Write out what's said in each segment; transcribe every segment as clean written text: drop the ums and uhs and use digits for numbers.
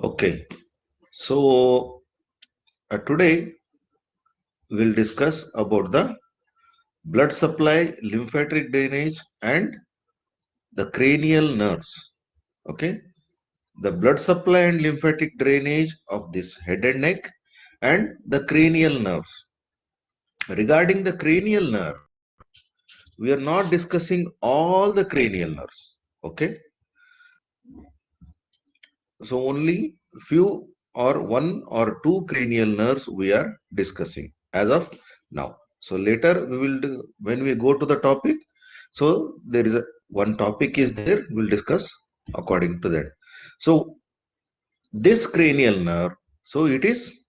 Okay, so today we'll discuss about the blood supply, lymphatic drainage, and the cranial nerves. Okay, the blood supply and lymphatic drainage of this head and neck, and the cranial nerves. Regarding the cranial nerve, we are not discussing all the cranial nerves. Okay, so only few or one or two cranial nerves we are discussing as of now. So later we will do, when we go to the topic. So there is a one topic is there. We'll discuss according to that. So this cranial nerve. So it is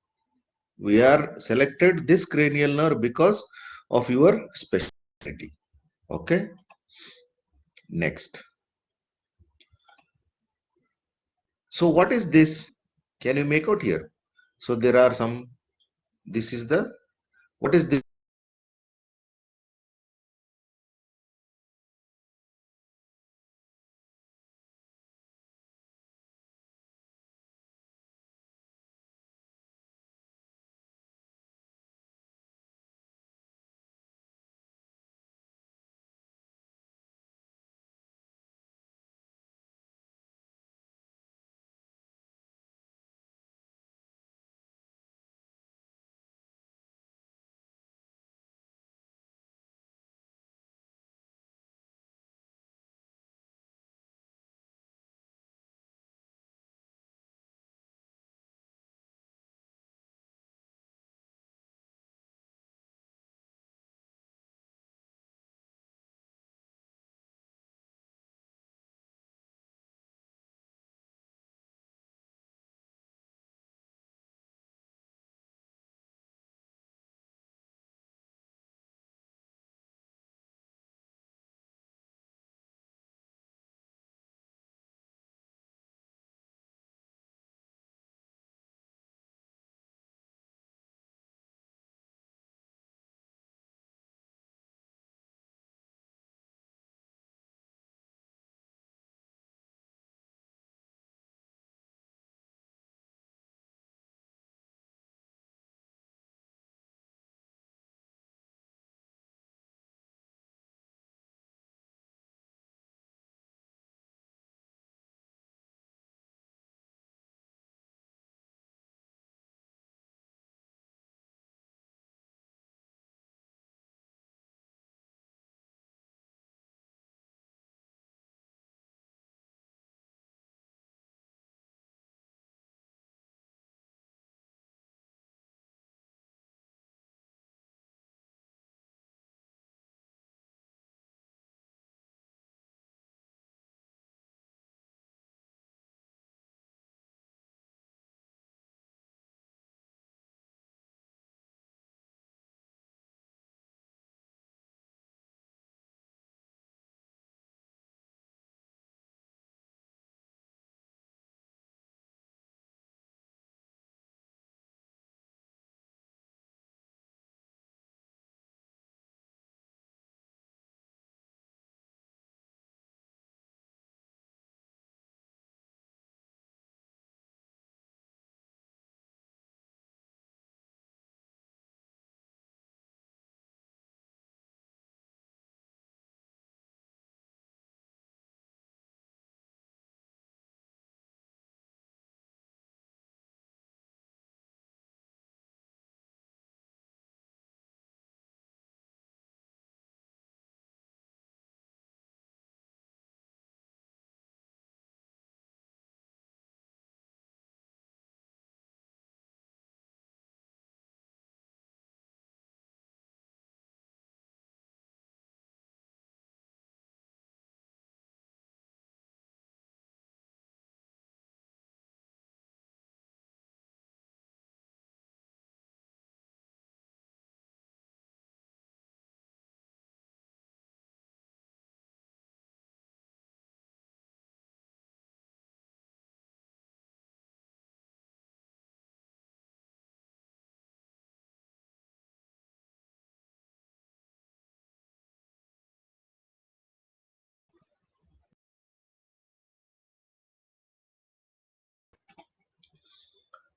we are selected this cranial nerve because of your specialty. Okay. Next. So what is this? Can you make out here? So there are some. This is the what is this?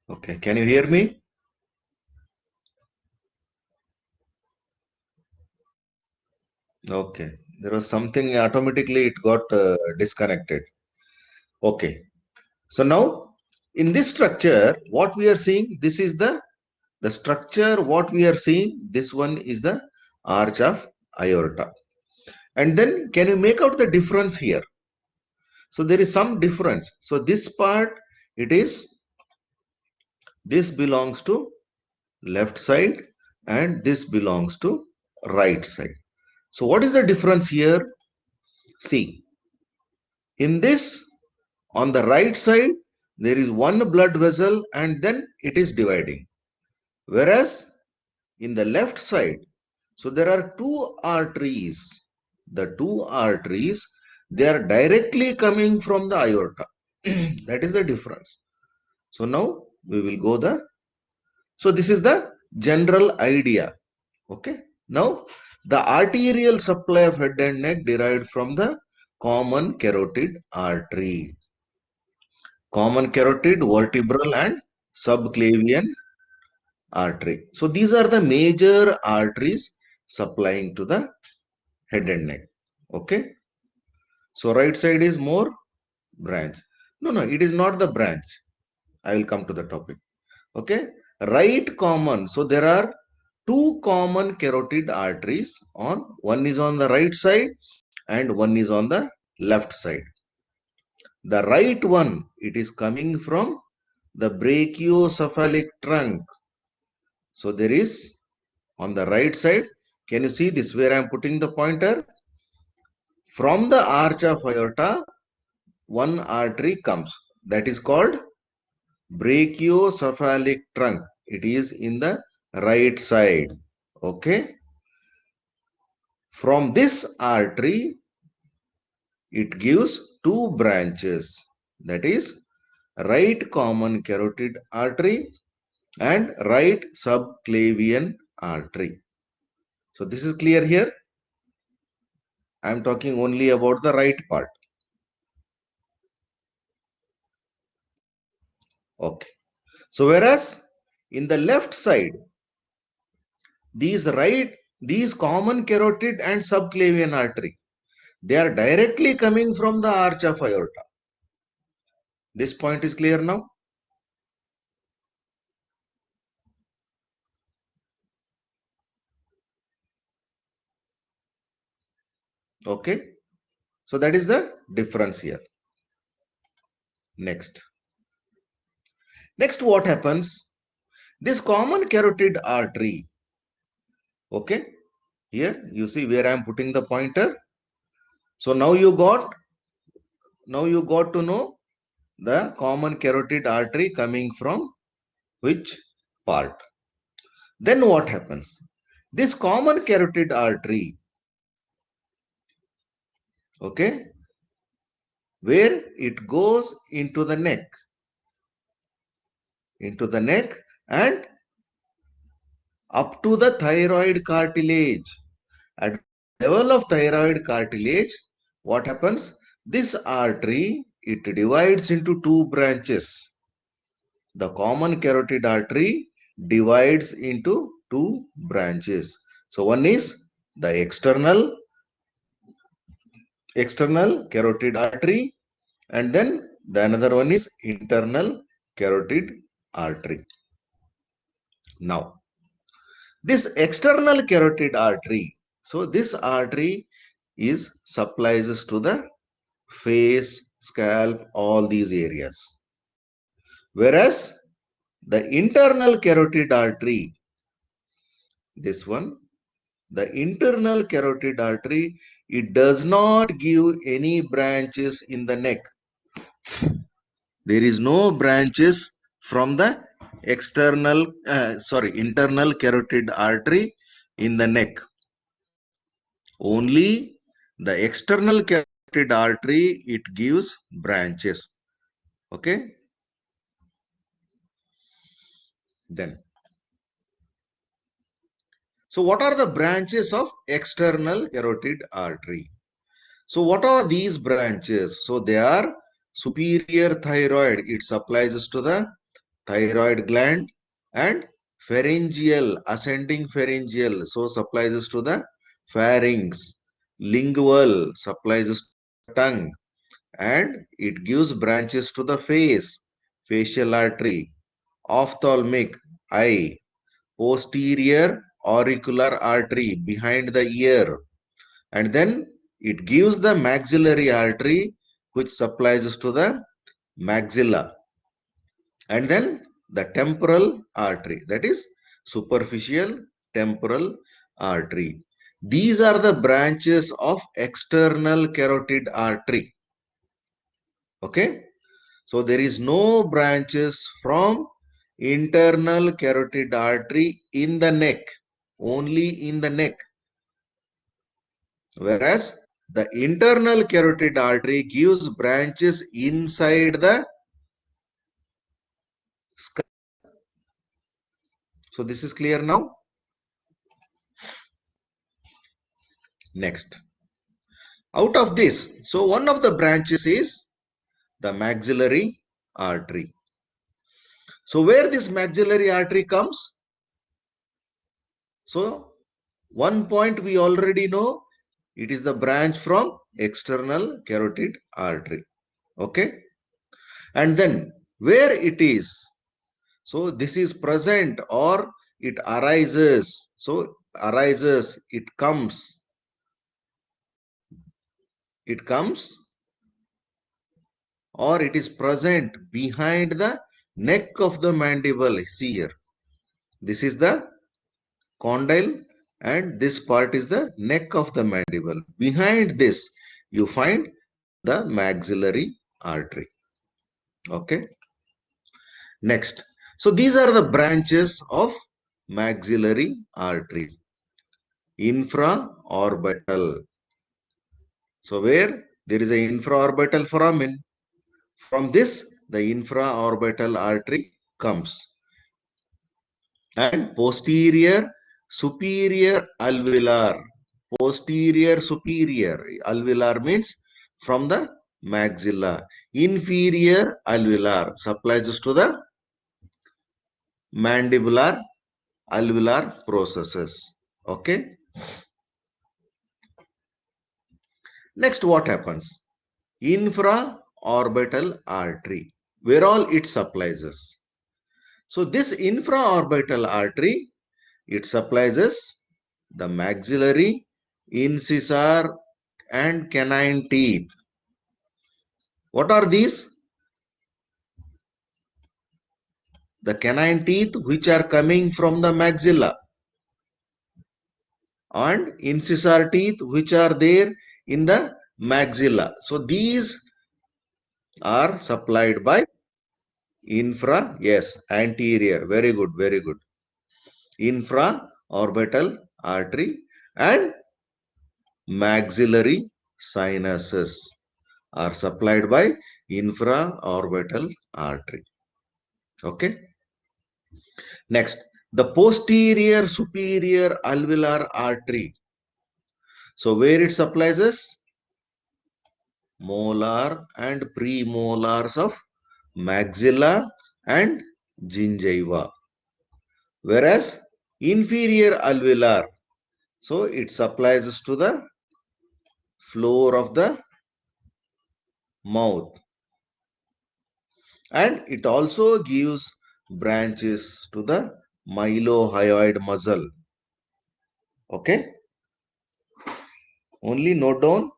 Okay, can you hear me? Okay, there was something automatically it got disconnected. Okay, so now in this structure, what we are seeing, this is the structure. What we are seeing, this one is the arch of aorta. And then can you make out the difference here? So there is some difference. So this part, it is, this belongs to left side and this belongs to right side. So what is the difference here? See, in this, on the right side, there is one blood vessel and then it is dividing. Whereas in the left side, so there are two arteries. The two arteries, they are directly coming from the aorta. That is the difference. So now we will go so this is the general idea. Okay. Now the arterial supply of head and neck derived from the common carotid artery. Common carotid, vertebral and subclavian artery. So these are the major arteries supplying to the head and neck. Okay. So right side is more branch. No, it is not the branch. I will come to the topic. Okay. Right common. So there are two common carotid arteries one is on the right side and one is on the left side. The right one, it is coming from the brachiocephalic trunk. So there is on the right side, can you see this where I am putting the pointer? From the arch of aorta, one artery comes. That is called brachiocephalic trunk. It is in the right side. Okay. From this artery, it gives two branches. That is right common carotid artery and right subclavian artery. So this is clear here. I am talking only about the right part. Okay. So whereas in the left side, these common carotid and subclavian artery, they are directly coming from the arch of aorta. This point is clear now. Okay. So that is the difference here. Next what happens? This common carotid artery. Okay. Here you see where I am putting the pointer. So now you got to know the common carotid artery coming from which part. Then what happens? This common carotid artery, okay, where it goes into the neck and up to the thyroid cartilage. At the level of thyroid cartilage, what happens? This artery, it divides into two branches. The common carotid artery divides into two branches. So one is the external carotid artery, and then the another one is internal carotid artery. Now this external carotid artery, so this artery is supplies to the face, scalp, all these areas, whereas the internal carotid artery, this one, the internal carotid artery, it does not give any branches in the neck. There is no branches from the internal carotid artery in the neck. Only the external carotid artery, it gives branches. Okay. Then, so what are the branches of external carotid artery? So what are these branches? So they are superior thyroid. It supplies to the thyroid gland, and pharyngeal, ascending pharyngeal, so supplies to the pharynx, lingual supplies to the tongue, and it gives branches to the face, facial artery, ophthalmic, eye, posterior auricular artery behind the ear, and then it gives the maxillary artery which supplies to the maxilla, and then the temporal artery, that is superficial temporal artery. These are the branches of external carotid artery. Okay, so there is no branches from internal carotid artery in the neck, only in the neck, whereas the internal carotid artery gives branches inside the skull. So this is clear now. Next, out of this, so one of the branches is the maxillary artery. So where this maxillary artery comes? So one point we already know, it is the branch from external carotid artery. Okay, and then where it is? So this is present or it arises. So arises, it comes or it is present behind the neck of the mandible. See here, this is the condyle and this part is the neck of the mandible. Behind this you find the maxillary artery. Okay, next, so these are the branches of maxillary artery. Infraorbital, so where there is a infraorbital foramen, from this the infraorbital artery comes, and posterior superior alveolar. Posterior superior alveolar means from the maxilla. Inferior alveolar supplies to the mandibular alveolar processes. Okay. Next, what happens? Infraorbital artery, where all it supplies us. So this infraorbital artery, it supplies us the maxillary, incisor, and canine teeth. What are these? The canine teeth which are coming from the maxilla, and incisor teeth which are there in the maxilla. So these are supplied by yes, anterior, very good, very good. Infraorbital artery and maxillary sinuses are supplied by infraorbital artery. Okay. Next, the posterior superior alveolar artery. So where it supplies us? Molar and premolars of maxilla and gingiva. Whereas inferior alveolar, so it supplies to the floor of the mouth, and it also gives branches to the mylohyoid muscle. Okay, only note down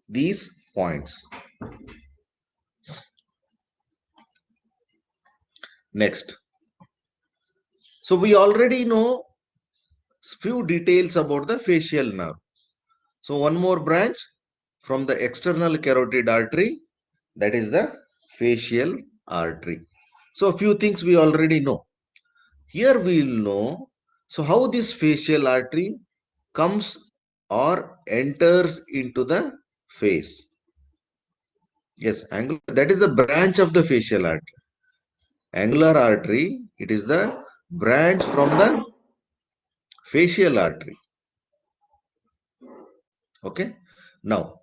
these points. Next, so we already know few details about the facial nerve. So one more branch from the external carotid artery, that is the facial artery. So a few things we already know. Here we will know, so how this facial artery comes or enters into the face. Yes, angular, that is the branch of the facial artery. Angular artery, it is the branch from the facial artery. Okay. Now,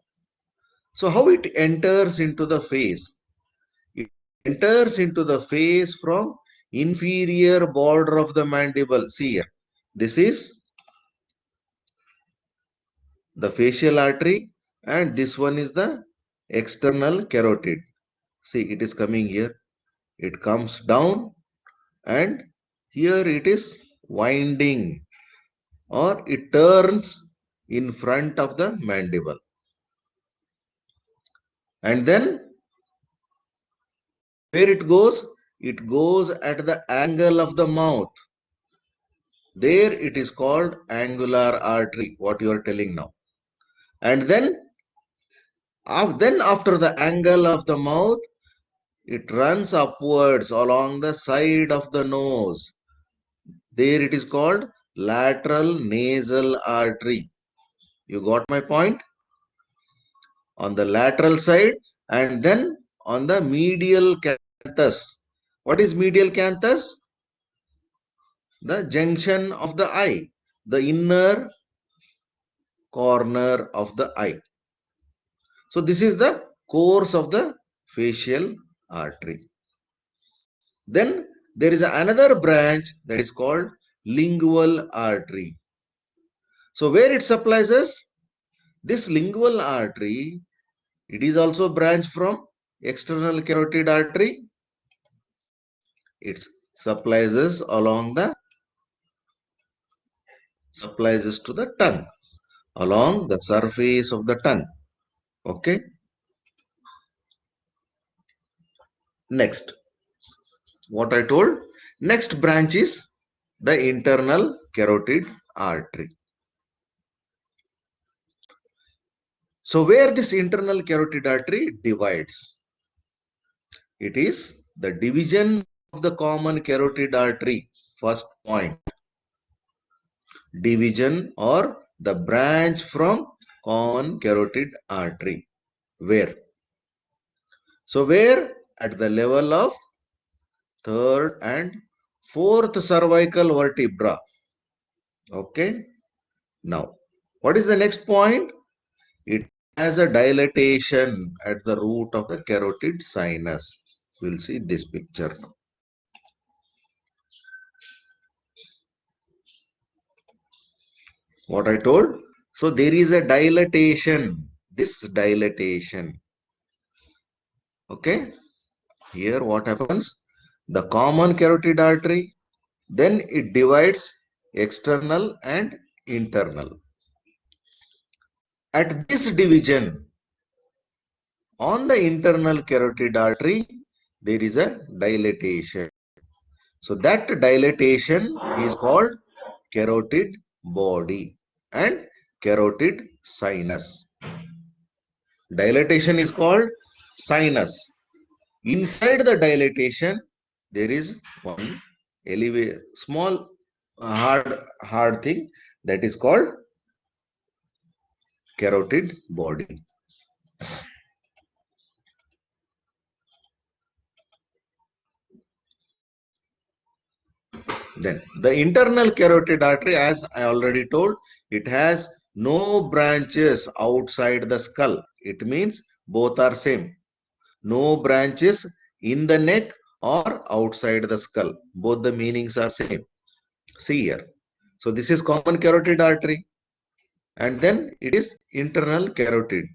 so how it enters into the face? It enters into the face from inferior border of the mandible. See here, this is the facial artery and this one is the external carotid. See, it is coming here. It comes down and here it is winding or it turns in front of the mandible. And then where it goes? It goes at the angle of the mouth. There it is called angular artery, what you are telling now. And then after the angle of the mouth, it runs upwards along the side of the nose. There it is called lateral nasal artery. You got my point? On the lateral side and then on the medial canthus. What is medial canthus? The junction of the eye, the inner corner of the eye. So this is the course of the facial artery. Then there is another branch that is called lingual artery. So where it supplies us? This lingual artery, it is also branched from external carotid artery. It supplies us along the supplies us to the tongue, along the surface of the tongue. Okay. Next, what I told, next branch is the internal carotid artery. So where this internal carotid artery divides? It is the division of the common carotid artery. First point, division or the branch from common carotid artery. Where? So where? At the level of third and fourth cervical vertebra. Okay. Now, what is the next point? It has a dilatation at the root of the carotid sinus. We'll see this picture now. What I told? So there is a dilatation. This dilatation. Okay. Here what happens? The common carotid artery, then it divides external and internal. At this division, on the internal carotid artery, there is a dilatation. So that dilatation is called carotid body and carotid sinus. Dilatation is called sinus. Inside the dilatation, there is one small hard thing that is called carotid body. Then the internal carotid artery, as I already told, it has no branches outside the skull. It means both are same. No branches in the neck or outside the skull. Both the meanings are same. See here. So this is common carotid artery and then it is internal carotid.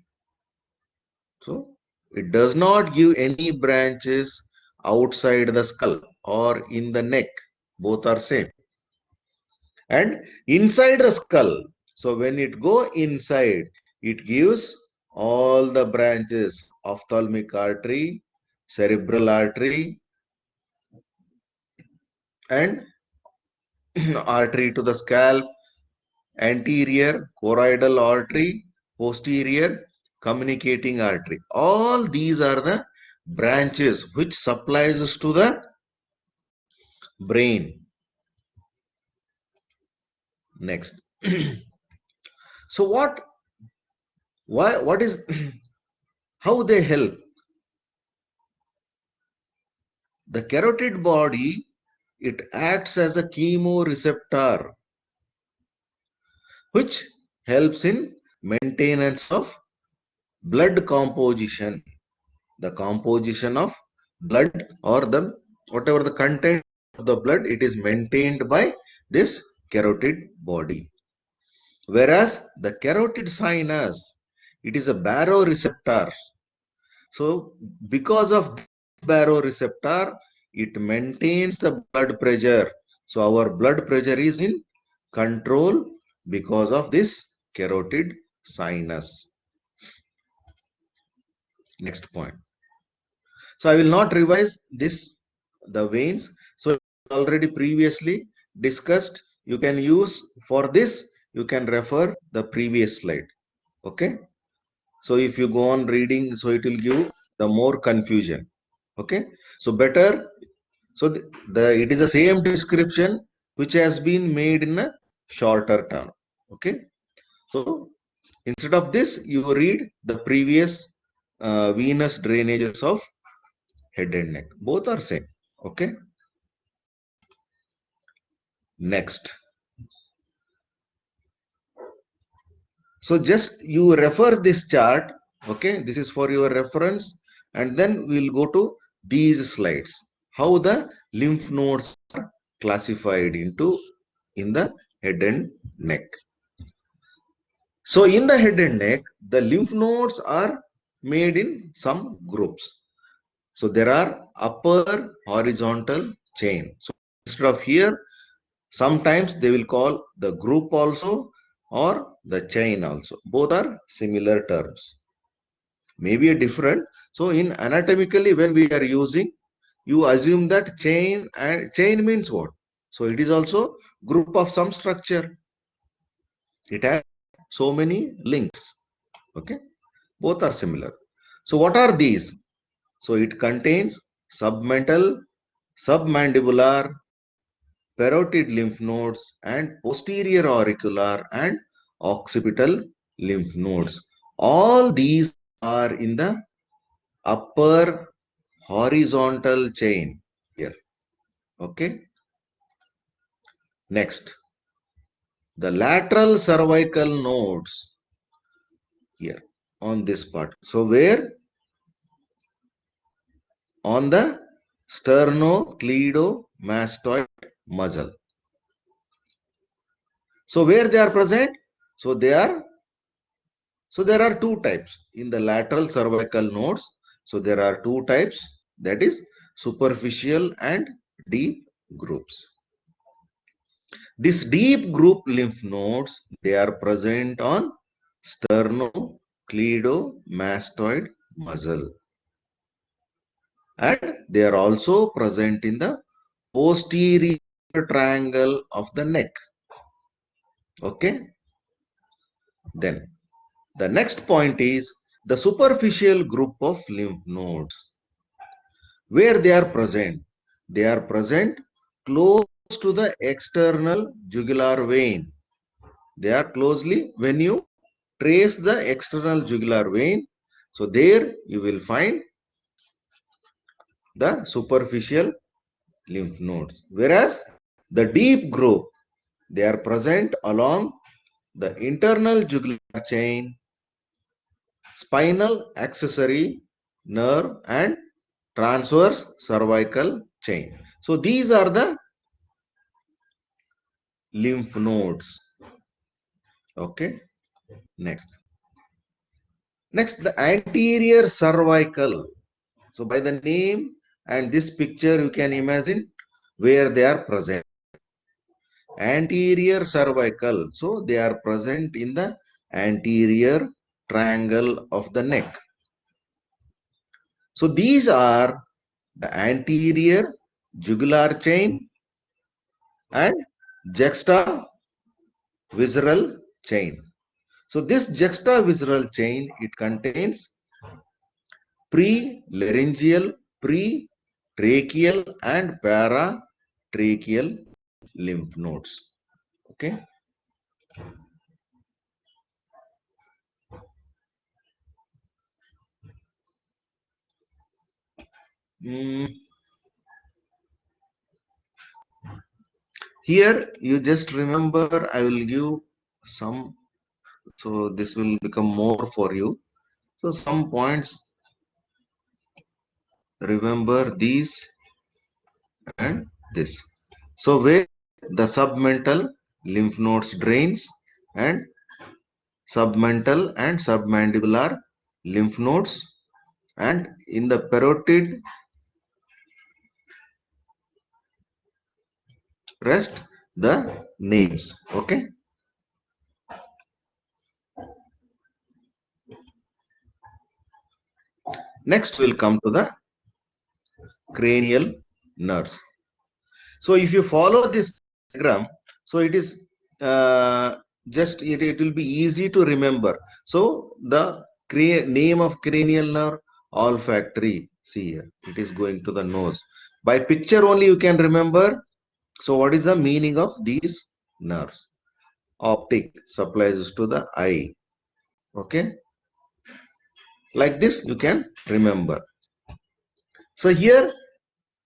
So it does not give any branches outside the skull or in the neck. Both are same. And inside the skull, so when it go inside, it gives all the branches: ophthalmic artery, cerebral artery, and artery to the scalp, anterior choroidal artery, posterior communicating artery. All these are the branches which supplies us to the brain. Next. So what is, how they help? The carotid body, it acts as a chemoreceptor which helps in maintenance of blood composition, the composition of blood or the whatever the content of the blood, it is maintained by this carotid body. Whereas the carotid sinus, it is a baroreceptor. So because of this baroreceptor, it maintains the blood pressure. So our blood pressure is in control because of this carotid sinus. Next point. So I will not revise this, the veins. So already previously discussed. You can use for this, you can refer the previous slide. Okay. So if you go on reading, so it will give the more confusion. Okay. So better. So it is the same description which has been made in a shorter term. Okay. So instead of this, you read the previous venous drainages of head and neck. Both are same. Okay. Next. So just you refer this chart. Okay. This is for your reference. And then we'll go to these slides. How the lymph nodes are classified into in the head and neck. So in the head and neck, the lymph nodes are made in some groups. So there are upper horizontal chain. So instead of here, sometimes they will call the group also or the chain also. Both are similar terms. Maybe a different. So in anatomically, when we are using, you assume that chain, and chain means what? So it is also group of some structure. It has so many links. Okay. Both are similar. So what are these? So it contains submental, submandibular, parotid lymph nodes and posterior auricular and occipital lymph nodes. All these are in the upper horizontal chain here. Okay. Next, the lateral cervical nodes here on this part. So where on the sternocleidomastoid muscle. So where they are present? So there are two types in the lateral cervical nodes. So there are two types, that is superficial and deep groups. This deep group lymph nodes, they are present on sternocleidomastoid muscle, and they are also present in the posterior triangle of the neck. Okay. Then the next point is the superficial group of lymph nodes. Where they are present? They are present close to the external jugular vein. They are closely, when you trace the external jugular vein, so there you will find the superficial lymph nodes. Whereas the deep group, they are present along the internal jugular chain, spinal accessory nerve and transverse cervical chain. So these are the lymph nodes. Okay. Next. Next, the anterior cervical. So by the name and this picture, you can imagine where they are present. Anterior cervical. So they are present in the anterior triangle of the neck. So these are the anterior jugular chain and juxtavisceral chain. So this juxtavisceral chain, it contains pre-laryngeal, pre-tracheal and paratracheal lymph nodes. Okay. Here you just remember, I will give some, so this will become more for you. So some points remember these and this. So where the submental lymph nodes drains and submental and submandibular lymph nodes, and in the parotid rest the names. Okay. Next we'll come to the cranial nerves. So if you follow this diagram, so it is just it will be easy to remember. So the name of cranial nerve, olfactory. See here, it is going to the nose. By picture only you can remember. So what is the meaning of these nerves? Optic supplies to the eye. Okay, like this you can remember. So here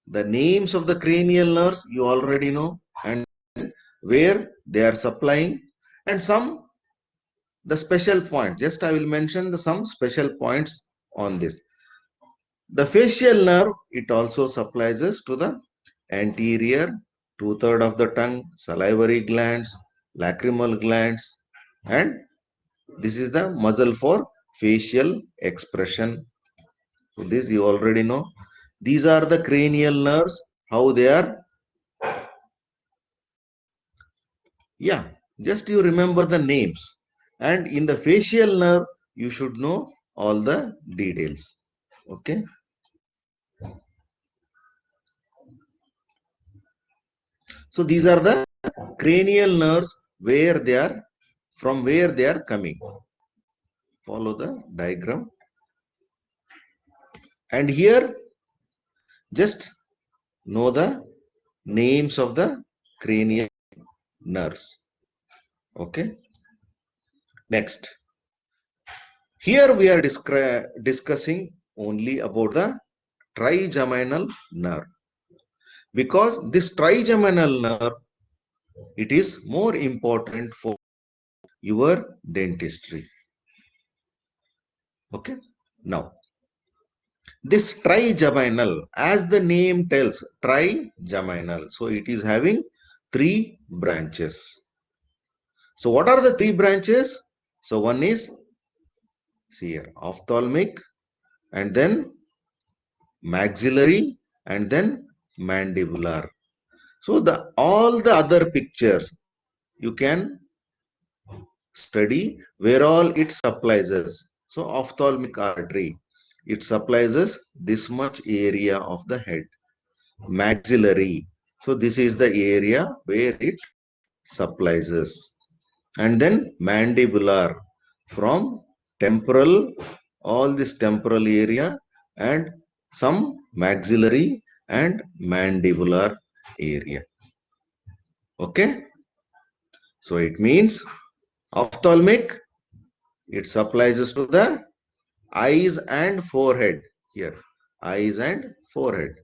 the names of the cranial nerves you already know, and where they are supplying, and some the special point. Just I will mention some special points on this. The facial nerve, it also supplies us to the anterior two-thirds of the tongue, salivary glands, lacrimal glands, and this is the muscle for facial expression. So this you already know. These are the cranial nerves, how they are. Yeah, just you remember the names. And in the facial nerve, you should know all the details. Okay. So these are the cranial nerves where they are, from where they are coming. Follow the diagram. And here, just know the names of the cranial nerves. Okay. Next. Here we are discussing only about the trigeminal nerve, because this trigeminal nerve, it is more important for your dentistry. Okay. Now this trigeminal, as the name tells, trigeminal, so it is having three branches. So what are the three branches? So one is, see here, ophthalmic, and then maxillary, and then mandibular. So the all the other pictures you can study where all it supplies us. So ophthalmic artery, it supplies us this much area of the head. Maxillary, so this is the area where it supplies us. And then mandibular, from temporal, all this temporal area, and some maxillary and mandibular area. Okay, so it means ophthalmic, it supplies us to the eyes and forehead here, eyes and forehead.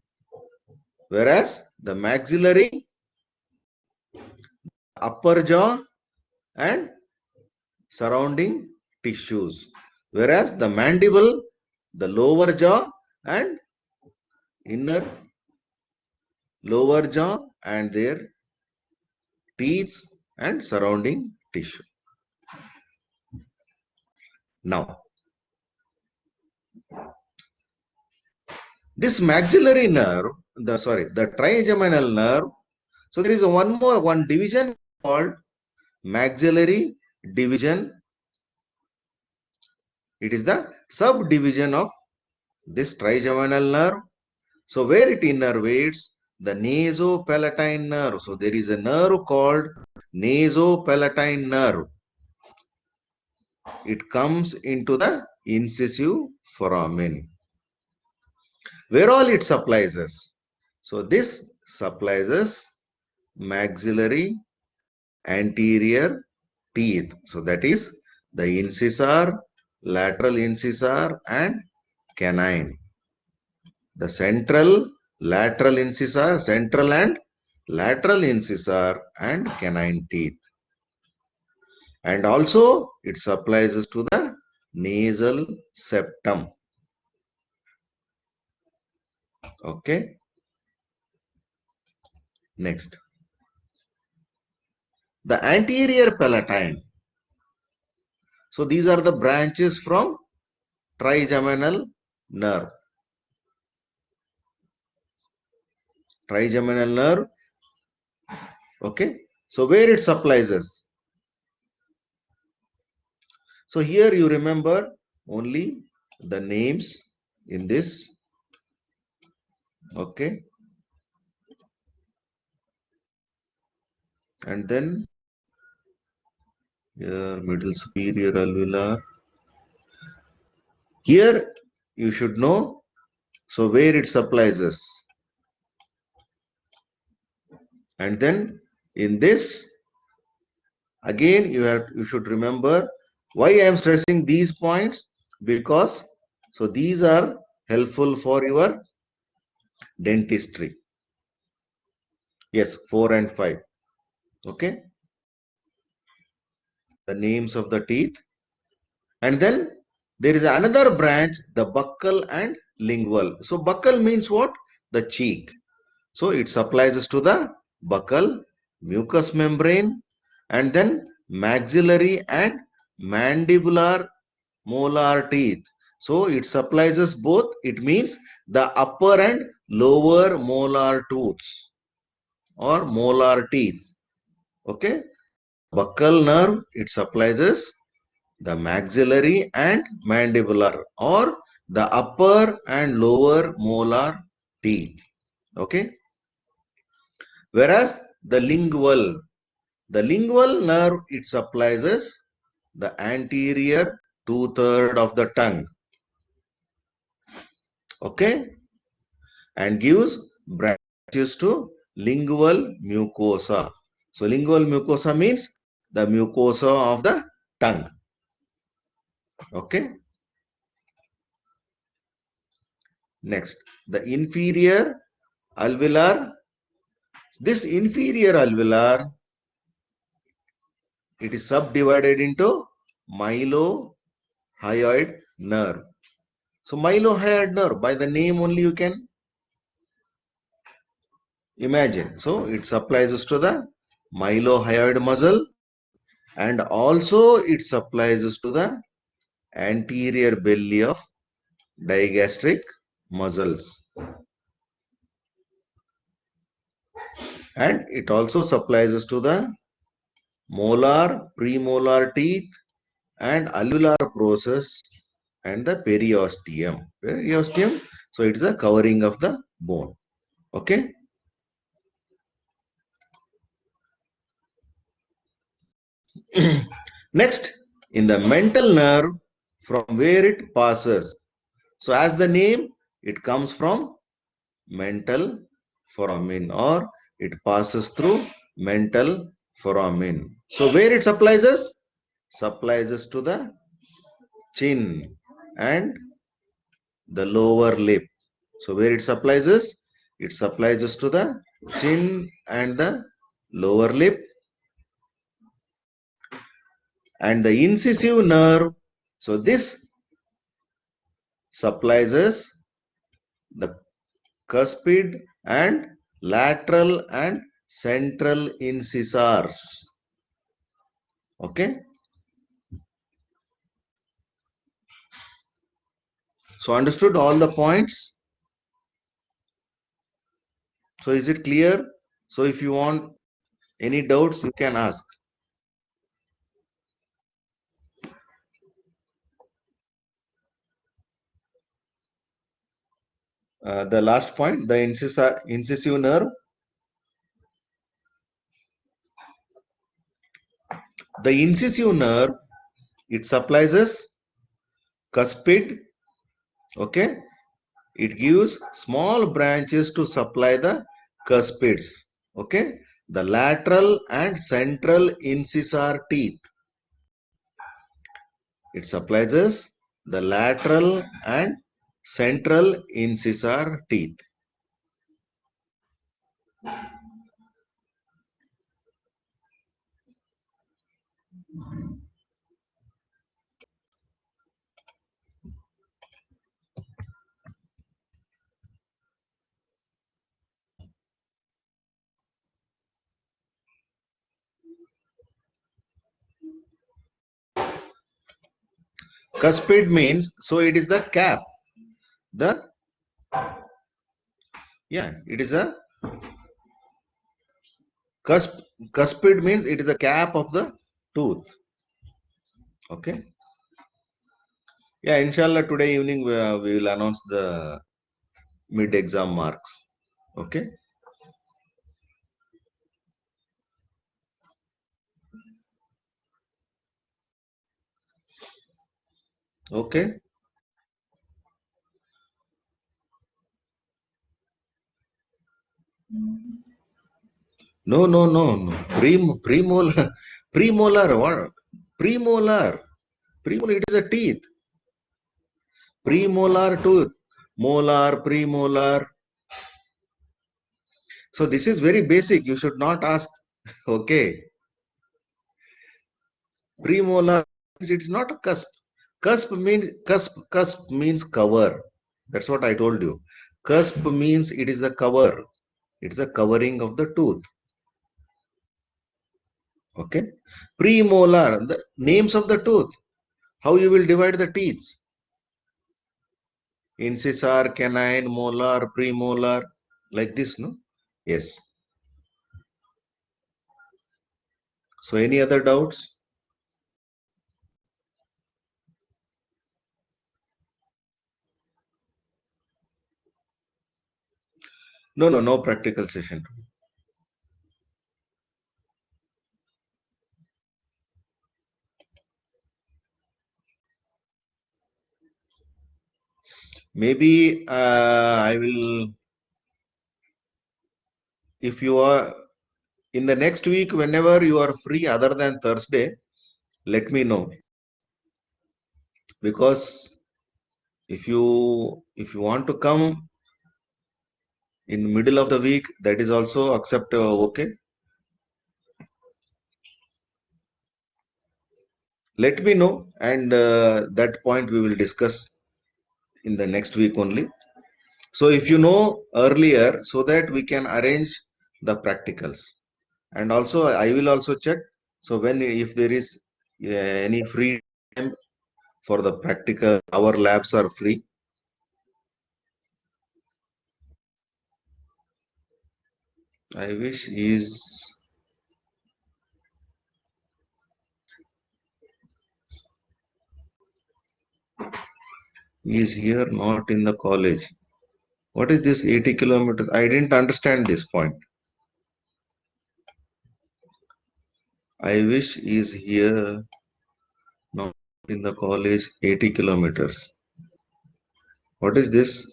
Whereas the maxillary, upper jaw and surrounding tissues. Whereas the mandible, the lower jaw and inner lower jaw and their teeth and surrounding tissue. Now, this maxillary nerve, the trigeminal nerve. So there is one division called maxillary division. It is the subdivision of this trigeminal nerve. So where it innervates the nasopalatine nerve. So there is a nerve called nasopalatine nerve. It comes into the incisive foramen, where all it supplies us. So this supplies us maxillary anterior teeth. So that is the incisor, lateral incisor and canine. The central, lateral incisor, central and lateral incisor and canine teeth. And also it supplies us to the nasal septum. Okay. Next, the anterior palatine. So these are the branches from trigeminal nerve. Trigeminal nerve. Okay. So where it supplies us? So here you remember only the names in this. Okay. And then here middle superior alveolar. Here you should know. So where it supplies us. And then in this again you should remember why I am stressing these points, because so these are helpful for your dentistry. Yes, 4 and 5. Okay, the names of the teeth. And then there is another branch, the buccal and lingual. So buccal means what? The cheek. So it supplies us to the buccal, mucous membrane, and then maxillary and mandibular molar teeth. So it supplies us both. It means the upper and lower molar tooths or molar teeth. Okay. Buccal nerve, it supplies us the maxillary and mandibular or the upper and lower molar teeth. Okay. Whereas the lingual nerve, it supplies us the anterior two-third of the tongue. Okay. And gives branches to lingual mucosa. So lingual mucosa means the mucosa of the tongue. Okay. Next, the inferior alveolar. This inferior alveolar, it is subdivided into mylohyoid nerve. So mylohyoid nerve, by the name only you can imagine. So it supplies us to the mylohyoid muscle, and also it supplies us to the anterior belly of digastric muscles, and it also supplies us to the molar, premolar teeth and alveolar process and the periosteum. Periosteum, so it is a covering of the bone. Okay. Next, in the mental nerve, from where it passes. So as the name, it comes from mental foramen, or it passes through mental foramen. So where it supplies us? Supplies us to the chin and the lower lip. So where it supplies us? It supplies us to the chin and the lower lip. And the incisive nerve, so this supplies us the cuspid and lateral and central incisors. Okay. So understood all the points? So is it clear? So if you want any doubts, you can ask. The last point, the incisive nerve. The incisive nerve, it supplies us cuspid. Okay. It gives small branches to supply the cuspids. Okay. The lateral and central incisor teeth. It supplies us the lateral and central incisor teeth. Cuspid means, so it is the cap. The, yeah, it is a cusp. Cuspid means it is the cap of the tooth. Okay. Yeah, inshallah, today evening we will announce the mid-exam marks. Okay. Okay. No, no, no, no. Premolar, premolar, what? Premolar. Premolar, it is a teeth. Premolar tooth. Molar, premolar. So this is very basic. You should not ask. Okay. Premolar means it's not a cusp. Cusp means cover. That's what I told you. Cusp means it is the cover. It's a covering of the tooth. Okay. Premolar, the names of the tooth. How you will divide the teeth? Incisor, canine, molar, premolar, like this, no? Yes. So any other doubts? No, no, no practical session. Maybe I will, if you are in the next week, whenever you are free other than Thursday, let me know. Because if you want to come in middle of the week, that is also acceptable. Okay. Let me know, and that point we will discuss in the next week only. So if you know earlier, so that we can arrange the practicals. And also I will also check. So when if there is any free time for the practical, our labs are free. I wish is here, not in the college. What is this 80 kilometers? I didn't understand this point. I wish is here, not in the college, 80 kilometers. What is this?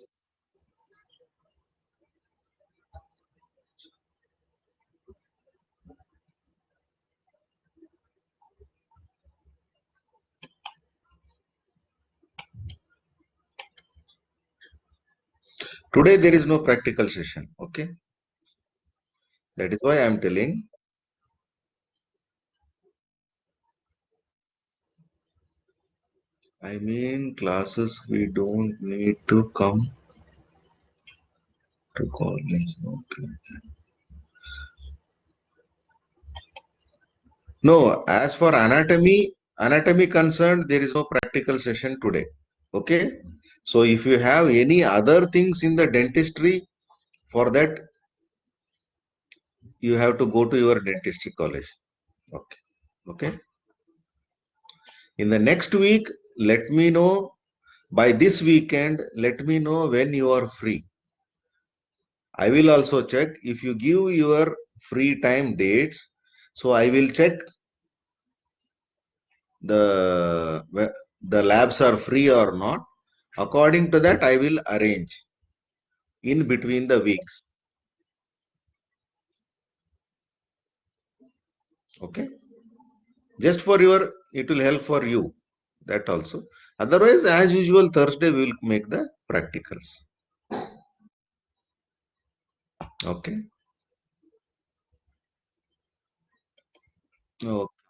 Today there is no practical session. Okay. That is why I am telling. I mean, classes we don't need to come to college. Okay. No, as for anatomy concerned, there is no practical session today. Okay. So if you have any other things in the dentistry, for that you have to go to your dentistry college. Okay. Okay. In the next week, let me know by this weekend, let me know when you are free. I will also check if you give your free time dates. So I will check the labs are free or not. According to that, I will arrange in between the weeks. Okay. Just for your, it will help for you. That also. Otherwise, as usual, Thursday we will make the practicals. Okay. Okay.